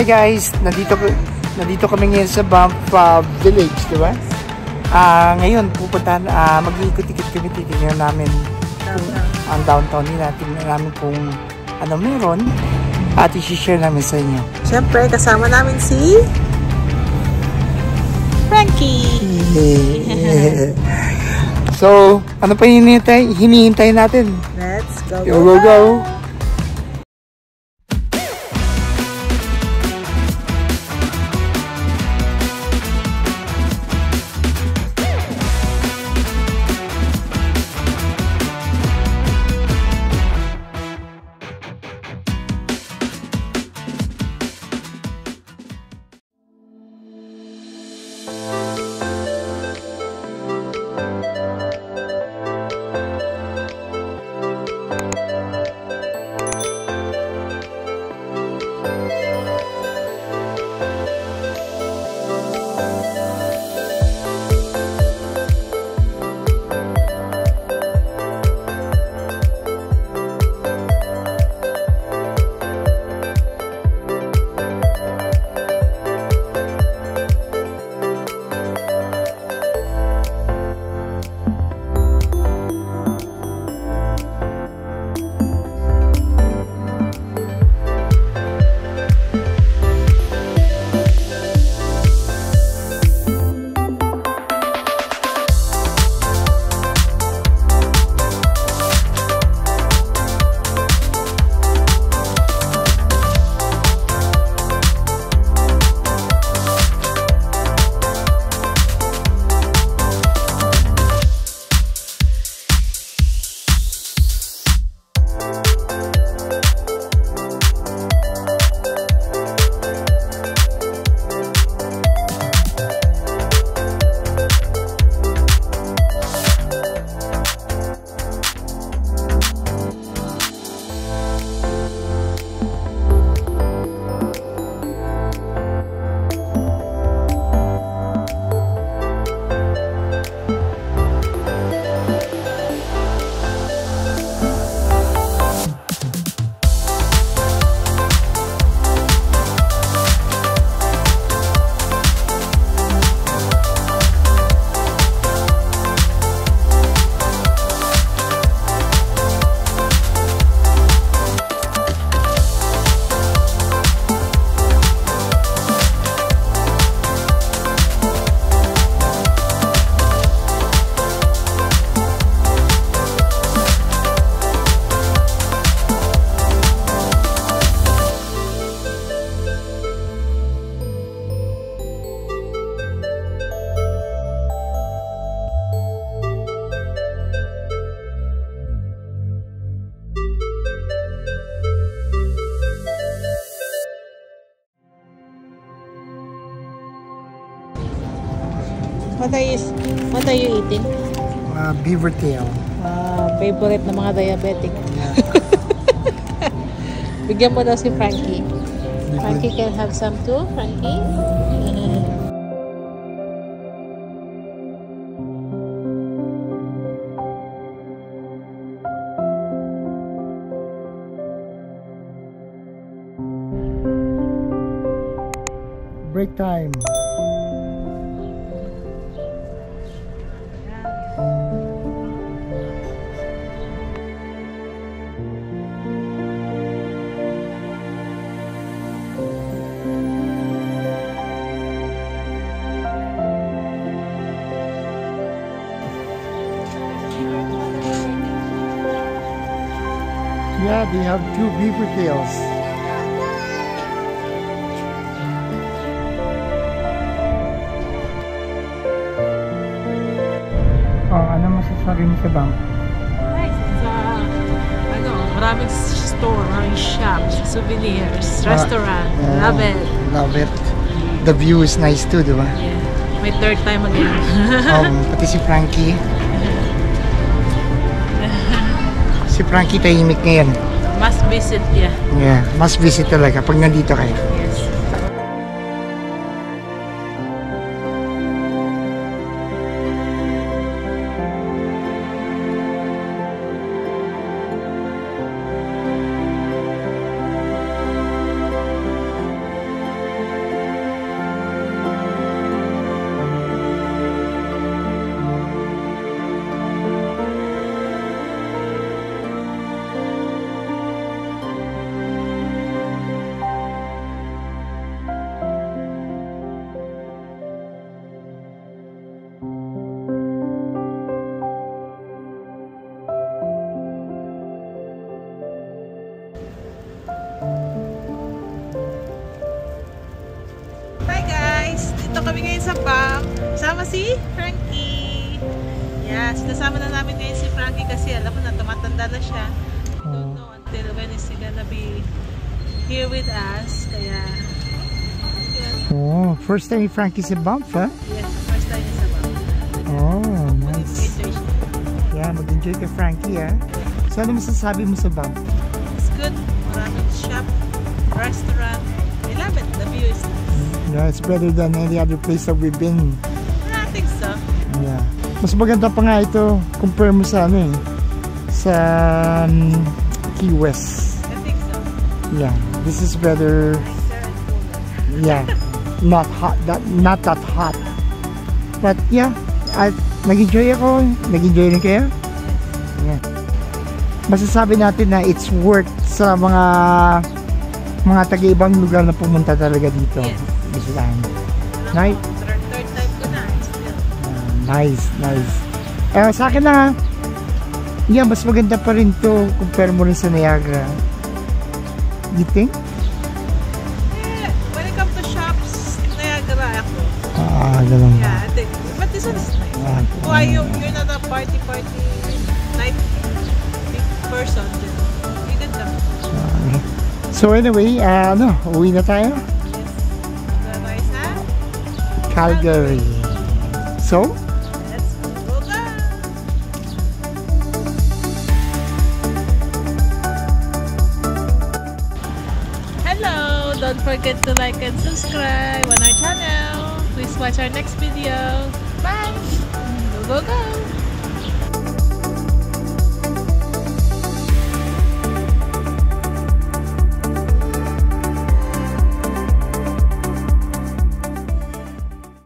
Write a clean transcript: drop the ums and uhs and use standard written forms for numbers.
guys, nandito kami ngayon sa Banff Village, di ba? Ngayon pupuntahan, mag-iikot-ikot kami, titingnan namin ang downtown nila, tingnan namin kung ano meron at i-share namin sa inyo. Siyempre, kasama namin si Frankie. So, ano pa hinihintay natin? Let's go. Go. What are you eating? Beaver tail. Favorite ng mga diabetic. Bigyan mo daw si Frankie. Frankie can have some too, Frankie. Break time. Yeah, they have 2 beaver tails. Ano masasabi mo sa Banff? Nice. It's maraming store, maraming shops, souvenirs, restaurant. Love it. Love it. The view is nice too, di ba? Yeah. My third time again. Pati si Frankie. Si Frankie tahimik ngayon. Must visit, yeah. Yeah, must visit talaga pag nandito kayo. Yes. ko si Frankie. Yeah, sinasama na namin ngayon si Frankie kasi alam mo na, tumatanda na siya. We don't know until when is he gonna be here with us. Kaya, yun. Oh, first time ni Frankie sa Banff, ha? Yes, first time niya sa Banff. Oh, nice. Enjoy siya. Yeah, mag-enjoy ka, Frankie, ha? So, ano masasabi mo sa Banff? It's good. Maraming shop, restaurant. I love it. The view is nice. Yeah, it's better than any other place that we've been. I think so. Yeah. Mas maganda pa nga ito, compare mo sa ano eh, sa Key West. I think so. Yeah, this is better. Nicer and cooler. Yeah, not hot, not that hot. But yeah, nag-enjoy ako. Nag-enjoy rin kayo? Yeah. Masasabi natin na it's worth sa mga taga-ibang lugar na pumunta talaga dito. Yes. Bisitahin. Nice. Third time ko na. Still. Nice. Sa akin na, yeah, mas maganda pa rin to compare mo rin sa Niagara. You think? Yeah, when it comes to shops, Niagara ako. Ganun. Yeah, I think. But this one is nice. Why you're not a party night person. You get them. So anyway, uwi na tayo. Bye-bye sa Calgary. So, let's go back. Hello! Don't forget to like and subscribe on our channel. Please watch our next video. Bye! Go, go, go!